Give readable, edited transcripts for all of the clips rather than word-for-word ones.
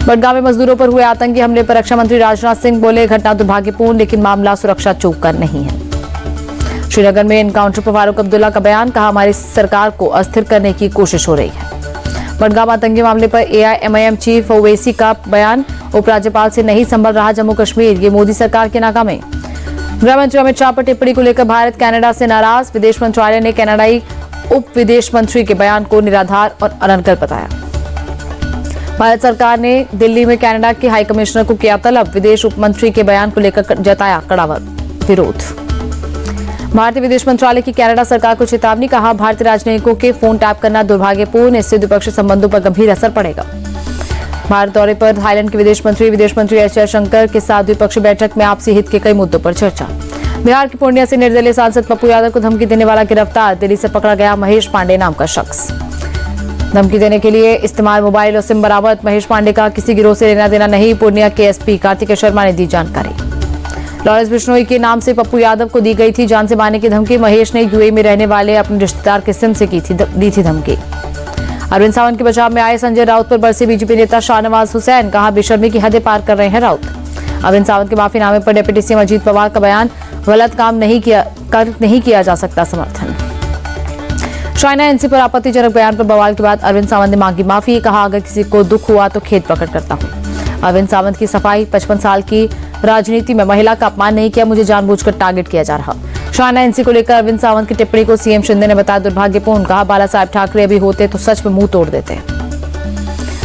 बडगांव में मजदूरों पर हुए आतंकी हमले पर रक्षा मंत्री राजनाथ सिंह बोले, घटना दुर्भाग्यपूर्ण लेकिन मामला सुरक्षा चूक कर नहीं है। श्रीनगर में एनकाउंटर पर फारूक अब्दुल्ला का बयान, कहा हमारी सरकार को अस्थिर करने की कोशिश हो रही है। बडगांव आतंकी मामले पर AIMIM चीफ ओवैसी का बयान, उपराज्यपाल से नहीं संभल रहा जम्मू कश्मीर, ये मोदी सरकार की नाकामी। गृह मंत्री अमित शाह पर टिप्पणी को लेकर भारत कनाडा से नाराज, विदेश मंत्रालय ने कनाडाई उप विदेश मंत्री के बयान को निराधार और अनर्गल बताया। भारत सरकार ने दिल्ली में कनाडा के हाई कमिश्नर को किया तलब, विदेश उप मंत्री के बयान को लेकर जताया कड़ा विरोध। भारतीय विदेश मंत्रालय की कनाडा सरकार को चेतावनी, कहा भारतीय राजनयिकों के फोन टैप करना दुर्भाग्यपूर्ण, इससे द्विपक्षीय संबंधों पर गंभीर असर पड़ेगा। भारत दौरे पर थाईलैंड के विदेश मंत्री एस जयशंकर के साथ द्विपक्षीय बैठक में आपसी हित के कई मुद्दों पर चर्चा। बिहार की पूर्णिया से निर्दलीय सांसद पप्पू यादव को धमकी देने वाला गिरफ्तार, दिल्ली से पकड़ा गया महेश पांडे नाम का शख्स। धमकी देने के लिए इस्तेमाल मोबाइल और सिम बरामद, महेश पांडे का किसी गिरोह से लेना देना नहीं, पूर्णिया के SP कार्तिकेय शर्मा ने दी जानकारी। लॉरेंस बिश्नोई के नाम से पप्पू यादव को दी गई थी जान से मारने की धमकी, महेश ने UAE में रहने वाले अपने रिश्तेदार के सिम से दी थी धमकी। अरविंद सावंत के बचाव में आए संजय राउत पर बरसे BJP नेता शाहनवाज हुसैन, कहा बेशर्मी की हदें पार कर रहे हैं राउत। अरविंद सावंत के माफीनामे पर डिप्टी CM अजीत पवार का बयान, गलत काम नहीं किया जा सकता समर्थन। चाइना NC पर आपत्तिजनक बयान पर बवाल के बाद अरविंद सावंत ने मांगी माफी, कहा अगर किसी को दुख हुआ तो खेद प्रकट करता हूं। अरविंद सावंत की सफाई, 55 साल की राजनीति में महिला का अपमान नहीं किया, मुझे जानबूझकर टारगेट किया जा रहा। चाइना NC को लेकर अरविंद सावंत की टिप्पणी को CM शिंदे ने बताया दुर्भाग्यपूर्ण, कहा बाला साहब ठाकरे अभी होते तो सच में मुंह तोड़ देते।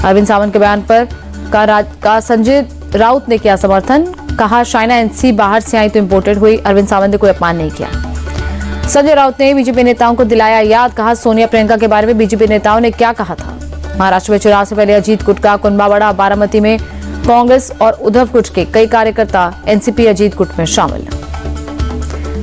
अरविंद सावंत के बयान पर का संजय राउत ने किया समर्थन, कहा चाइना NC बाहर से आई तो इम्पोर्टेड हुई, अरविंद सावंत ने कोई अपमान नहीं किया। संजय राउत ने BJP नेताओं को दिलाया याद, कहा सोनिया प्रियंका के बारे में BJP नेताओं ने क्या कहा था। महाराष्ट्र में चुनाव से पहले अजीत गुट का कुंभावाड़ा, बारामती में कांग्रेस और उद्धव गुट के कई कार्यकर्ता NCP अजीत गुट में शामिल।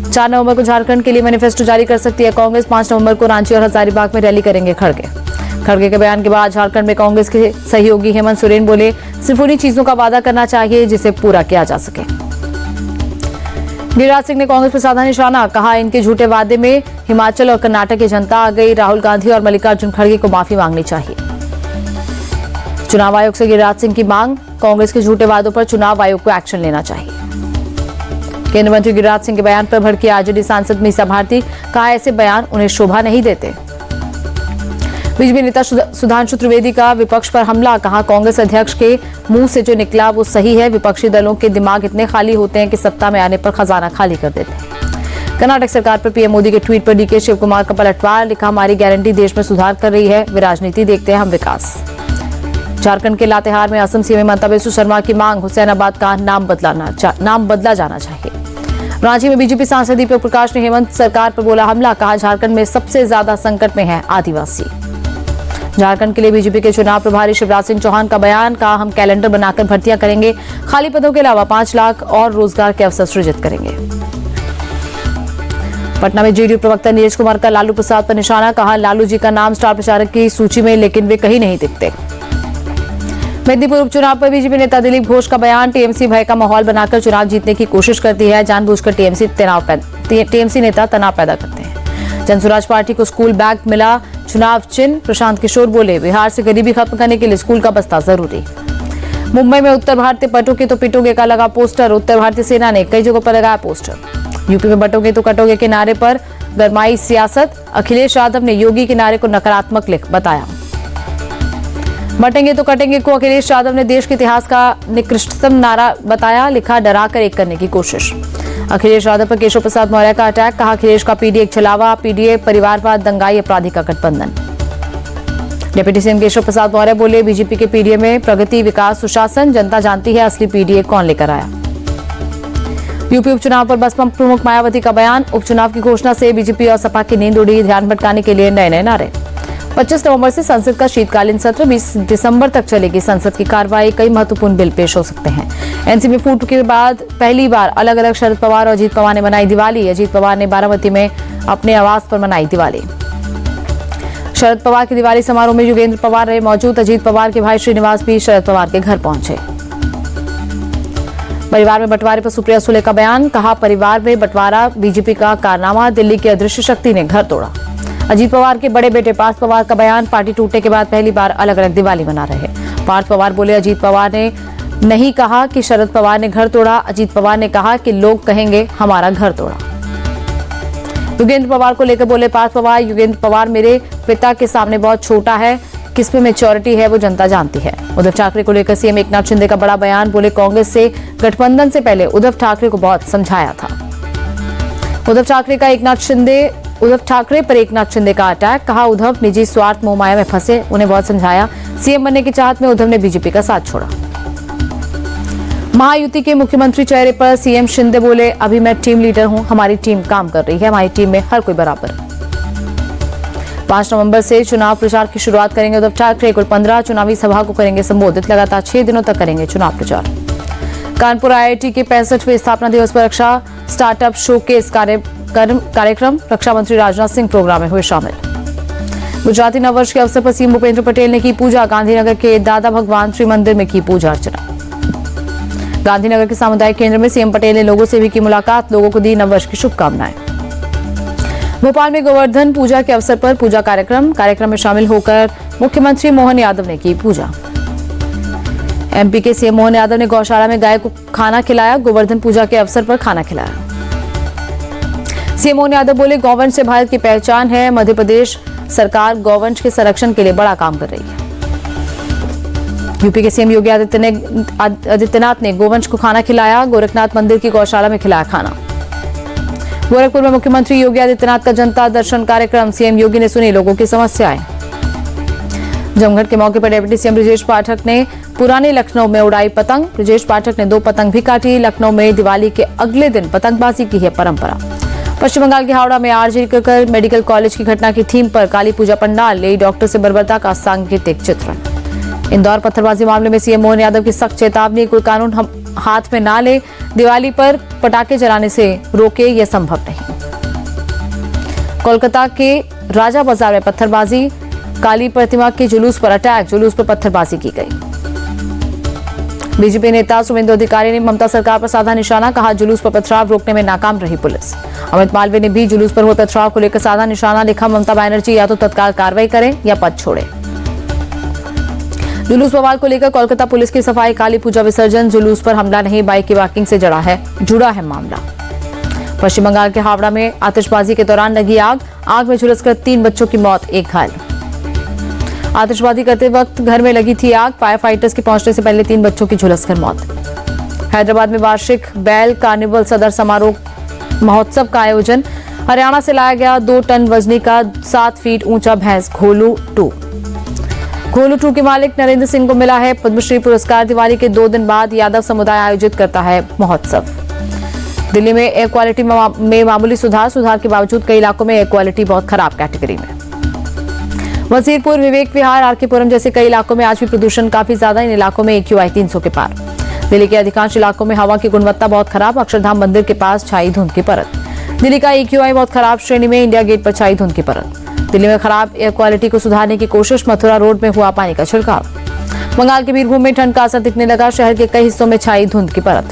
4 नवंबर को झारखंड के लिए मैनिफेस्टो जारी कर सकती है कांग्रेस, 5 नवंबर को रांची और हजारीबाग में रैली करेंगे खड़गे के बयान के बाद झारखंड में कांग्रेस के सहयोगी हेमंत सोरेन बोले, सिर्फ उन्हीं चीजों का वादा करना चाहिए जिसे पूरा किया जा सके। गिरिराज सिंह ने कांग्रेस पर साधा निशाना, कहा इनके झूठे वादे में हिमाचल और कर्नाटक की जनता आ गई, राहुल गांधी और मल्लिकार्जुन खड़गे को माफी मांगनी चाहिए। चुनाव आयोग से गिरिराज सिंह की मांग, कांग्रेस के झूठे वादों पर चुनाव आयोग को एक्शन लेना चाहिए। केंद्रीय मंत्री गिरिराज सिंह के बयान पर भड़की आरजेडी सांसद मीसा भारती, कहा ऐसे बयान उन्हें शोभा नहीं देते। बीजेपी नेता सुधांशु त्रिवेदी का विपक्ष पर हमला, कहा कांग्रेस अध्यक्ष के मुंह से जो निकला वो सही है, विपक्षी दलों के दिमाग इतने खाली होते हैं कि सत्ता में आने पर खजाना खाली कर देते हैं। कर्नाटक सरकार पर PM मोदी के ट्वीट पर DK शिवकुमार का पलटवार, लिखा हमारी गारंटी देश में सुधार कर रही है, वे राजनीति देखते हैं हम विकास। झारखंड के लातेहार में असम CM ममता बेसु शर्मा की मांग, हुसैनाबाद का नाम बदला जाना चाहिए। रांची में BJP सांसद दीपक प्रकाश ने हेमंत सरकार पर बोला हमला, कहा झारखंड में सबसे ज्यादा संकट में है आदिवासी। झारखंड के लिए BJP के चुनाव प्रभारी शिवराज सिंह चौहान का बयान, कहा हम कैलेंडर बनाकर भर्तियां करेंगे, खाली पदों के अलावा 5 लाख और रोजगार के अवसर सृजित करेंगे। पटना में JDU प्रवक्ता नीरज कुमार का लालू प्रसाद पर निशाना, कहा लालू जी का नाम स्टार प्रचारक की सूची में लेकिन वे कहीं नहीं दिखते। मेदिनीपुर उपचुनाव पर BJP नेता दिलीप घोष का बयान, TMC भय का माहौल बनाकर चुनाव जीतने की कोशिश करती है, जानबूझकर TMC नेता तनाव पैदा करते हैं। जनसुराज पार्टी को स्कूल बैग मिला चुनाव चिन्ह, प्रशांत किशोर बोले बिहार से गरीबी खत्म करने के लिए स्कूल का बस्ता जरूरी। मुंबई में उत्तर भारतीय पटोगे तो पिटोगे का लगा पोस्टर, उत्तर भारतीय सेना ने कई जगहों पर लगाया पोस्टर। यूपी में बटोगे तो कटोगे के नारे पर गरमाई सियासत, अखिलेश यादव ने योगी के नारे को नकारात्मक बताया। बटेंगे तो कटेंगे को अखिलेश यादव ने देश के इतिहास का निकृष्टतम नारा बताया, लिखा डराकर एक करने की कोशिश। अखिलेश यादव पर केशव प्रसाद मौर्य का अटैक, कहा अखिलेश का PDA एक छलावा, PDA परिवारवाद, दंगाई, अपराधी का गठबंधन। डिप्टी CM केशव प्रसाद मौर्य बोले BJP के PDA में प्रगति, विकास, सुशासन, जनता जानती है असली PDA कौन लेकर आया। यूपी उपचुनाव पर बसपा प्रमुख मायावती का बयान, उपचुनाव की घोषणा से BJP और सपा की नींद उड़ी, ध्यान भटकाने के लिए नए नारे। 25 नवंबर से संसद का शीतकालीन सत्र, 20 दिसंबर तक चलेगी संसद की कार्रवाई, कई महत्वपूर्ण बिल पेश हो सकते हैं। NC में फूट के बाद पहली बार अलग अलग शरद पवार और अजीत पवार ने मनाई दिवाली, अजीत पवार ने बारामती में अपने आवास पर मनाई दिवाली। शरद पवार के दिवाली समारोह में योगेंद्र पवार रहे मौजूद, अजीत पवार के भाई श्रीनिवास भी शरद पवार के घर पहुंचे। परिवार में बंटवारे पर सुप्रिया सुले का बयान, कहा परिवार में बंटवारा BJP का कारनामा, दिल्ली की अदृश्य शक्ति ने घर तोड़ा। अजीत पवार के बड़े बेटे पार्थ पवार का बयान, पार्टी टूटने के बाद पहली बार अलग अलग दिवाली मना रहे। पार्थ पवार बोले, अजीत पवार ने नहीं कहा कि शरद पवार ने घर तोड़ा, अजीत पवार ने कहा कि लोग कहेंगे हमारा घर तोड़ा। योगेंद्र पवार को लेकर बोले पार्थ पवार, योगेंद्र पवार मेरे पिता के सामने बहुत छोटा है, किसमें मैच्योरिटी है वो जनता जानती है। उद्धव ठाकरे को लेकर सीएम एकनाथ शिंदे का बड़ा बयान, बोले कांग्रेस से गठबंधन से पहले उद्धव ठाकरे को बहुत समझाया था। उद्धव ठाकरे पर एकनाथ शिंदे का अटैक, कहा उद्धव निजी स्वार्थ मोह माया में फंसे, उन्हें बहुत समझाया। सीएम बनने की चाहत में उद्धव ने बीजेपी का साथ छोड़ा। महायुति के मुख्यमंत्री चेहरे पर सीएम शिंदे बोले, अभी मैं टीम लीडर हूं, हमारी टीम काम कर रही है, हमारी टीम में हर कोई बराबर। 5 नवंबर से चुनाव प्रचार की शुरुआत करेंगे उद्धव ठाकरे। कुल 15 चुनावी सभा को करेंगे संबोधित, लगातार 6 दिनों तक करेंगे चुनाव प्रचार। कानपुर आईआईटी के 65वें स्थापना दिवस पर रक्षा स्टार्टअप शोकेस कार्यक्रम, रक्षा मंत्री राजनाथ सिंह प्रोग्राम में हुए शामिल। गुजराती नववर्ष के अवसर पर सीएम भूपेंद्र पटेल ने की पूजा, गांधीनगर के दादा भगवान श्री मंदिर में की पूजा अर्चना। गांधीनगर के सामुदायिक केंद्र में सीएम पटेल ने लोगों से भी की मुलाकात, लोगों को दी नववर्ष की शुभकामनाएं। भोपाल में गोवर्धन पूजा के अवसर पर पूजा कार्यक्रम में शामिल होकर मुख्यमंत्री मोहन यादव ने की पूजा। एमपी के सीएम मोहन यादव ने गौशाला में गाय को खाना खिलाया, गोवर्धन पूजा के अवसर पर खाना खिलाया। सीएम मोहन यादव बोले, गौवंश से भारत की पहचान है, मध्य प्रदेश सरकार गौवंश के संरक्षण के लिए बड़ा काम कर रही है। यूपी के सीएम योगी आदित्यनाथ ने गोवंश को खाना खिलाया, गोरखनाथ मंदिर की गौशाला में खिलाया खाना। गोरखपुर में मुख्यमंत्री योगी आदित्यनाथ का जनता दर्शन कार्यक्रम, सीएम योगी ने सुनी लोगों की समस्याएं। जमघट के मौके पर डिप्टी सीएम ब्रजेश पाठक ने पुराने लखनऊ में उड़ाई पतंग, ब्रजेश पाठक ने 2 पतंग भी काटी। लखनऊ में दिवाली के अगले दिन पतंगबाजी की है परंपरा। पश्चिम बंगाल के हावड़ा में आरजे कर मेडिकल कॉलेज की घटना की थीम पर काली पूजा पंडाल, ले डॉक्टर से बर्बरता का सांकेतिक चित्रण। इंदौर पत्थरबाजी मामले में सीएम मोहन यादव की सख्त चेतावनी, कोई कानून हम हाथ में ना ले, दिवाली पर पटाखे जलाने से रोके, यह संभव नहीं। कोलकाता के राजा बाजार में पत्थरबाजी, काली प्रतिमा के जुलूस पर अटैक, जुलूस पर पत्थरबाजी की गई। बीजेपी नेता सुवेंदु अधिकारी ने ममता सरकार पर साधा निशाना, कहा जुलूस पर पथराव रोकने में नाकाम रही पुलिस। अमित मालवीय ने भी जुलूस पर हुए पथराव को लेकर साधा निशाना लिखा, ममता बनर्जी या तो तत्काल कार्रवाई करें या पद छोड़ें। जुलूस बवाल को लेकर कोलकाता पुलिस की सफाई, काली पूजा विसर्जन, जुलूस पर हमला नहीं, बाइक की वॉकिंग से जुड़ा है मामला। पश्चिम बंगाल के हावड़ा में आतिशबाजी के दौरान लगी आग में झुलसकर 3 बच्चों की मौत, 1 घायल। आतिशबाजी करते वक्त घर में लगी थी आग, फायर फाइटर्स के पहुंचने से पहले 3 बच्चों की झुलसकर मौत। हैदराबाद में वार्षिक बैल कार्निवल सदर समारोह महोत्सव का आयोजन, हरियाणा से लाया गया 2 टन वजनी का 7 फीट ऊंचा भैंस घोलू 2 के मालिक नरेंद्र सिंह को मिला है पद्मश्री पुरस्कार। दिवाली के 2 दिन बाद यादव समुदाय आयोजित करता है महोत्सव। दिल्ली में एयर क्वालिटी में मामूली सुधार के बावजूद कई इलाकों में एयर क्वालिटी बहुत खराब कैटेगरी में। वजीरपुर, विवेक विहार, आरकेपुरम जैसे कई इलाकों में आज भी प्रदूषण काफी ज्यादा, इन इलाकों में AQI 300 के पार। दिल्ली के अधिकांश इलाकों में हवा की गुणवत्ता बहुत खराब, अक्षरधाम मंदिर के पास छाई धुंध की परत। दिल्ली का AQI बहुत खराब श्रेणी में, इंडिया गेट पर छाई धुंध की परत। दिल्ली में खराब एयर क्वालिटी को सुधारने की कोशिश, मथुरा रोड में हुआ पानी का छिड़काव। बंगाल के बीरभूम में ठंड का असर दिखने लगा, शहर के कई हिस्सों में छाई धुंध की परत।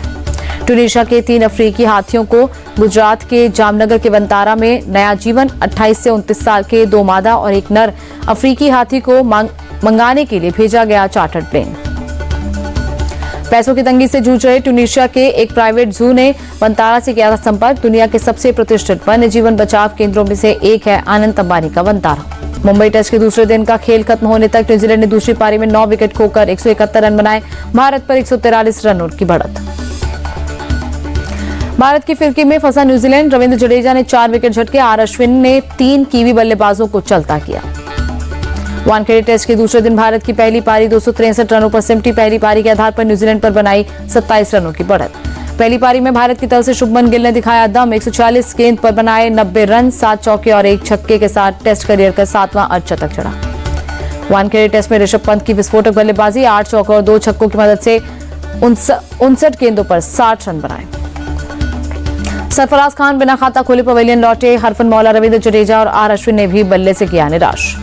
ट्यूनीशिया के 3 अफ्रीकी हाथियों को गुजरात के जामनगर के वंतारा में नया जीवन, 28 से 29 साल के 2 मादा और 1 नर अफ्रीकी हाथी को मंगाने के लिए भेजा गया चार्टर्ड प्लेन। पैसों की तंगी से जूझ रहे ट्यूनीशिया के एक प्राइवेट जू ने वंतारा से किया था संपर्क। दुनिया के सबसे प्रतिष्ठित वन्य जीवन बचाव केंद्रों में से एक है आनंद अंबानी का वंतारा। मुंबई टेस्ट के दूसरे दिन का खेल खत्म होने तक न्यूजीलैंड ने दूसरी पारी में 9 विकेट खोकर 171 रन बनाए, भारत पर 143 रनों की बढ़त। भारत की फिरकी में फंसा न्यूजीलैंड, रविंद्र जडेजा ने 4 विकेट झटके, आर अश्विन ने 3 कीवी बल्लेबाजों को चलता किया। वानखेड़े टेस्ट के दूसरे दिन भारत की पहली पारी 263 रनों पर सिमटी, पहली पारी के आधार पर न्यूजीलैंड पर बनाई 27 रनों की बढ़त। पहली पारी में भारत की तरफ से शुभमन गिल ने दिखाया दम, 140 गेंद पर बनाए 90 रन, 7 चौके और 1 छक्के के साथ टेस्ट करियर का 7वां अर्धशतक चढ़ा। वानखेड़े टेस्ट में ऋषभ पंत की विस्फोटक बल्लेबाजी, 8 चौके और 2 छक्कों की मदद से 59 गेंदों पर 60 रन बनाए। सरफराज खान बिना खाता खोले पवेलियन लौटे, हरफनमौला, रविंद्र जडेजा और आर अश्विन ने भी बल्ले से किया निराश।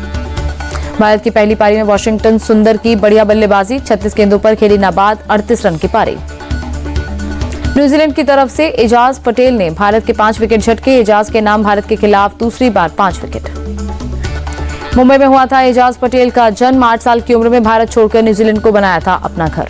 भारत की पहली पारी में वॉशिंगटन सुंदर की बढ़िया बल्लेबाजी, 36 गेंदों पर खेली नाबाद 38 रन की पारी। न्यूजीलैंड की तरफ से एजाज पटेल ने भारत के 5 विकेट झटके, एजाज के नाम भारत के खिलाफ दूसरी बार 5 विकेट। मुंबई में हुआ था एजाज पटेल का जन्म। 8 साल की उम्र में भारत छोड़कर न्यूजीलैंड को बनाया था अपना घर।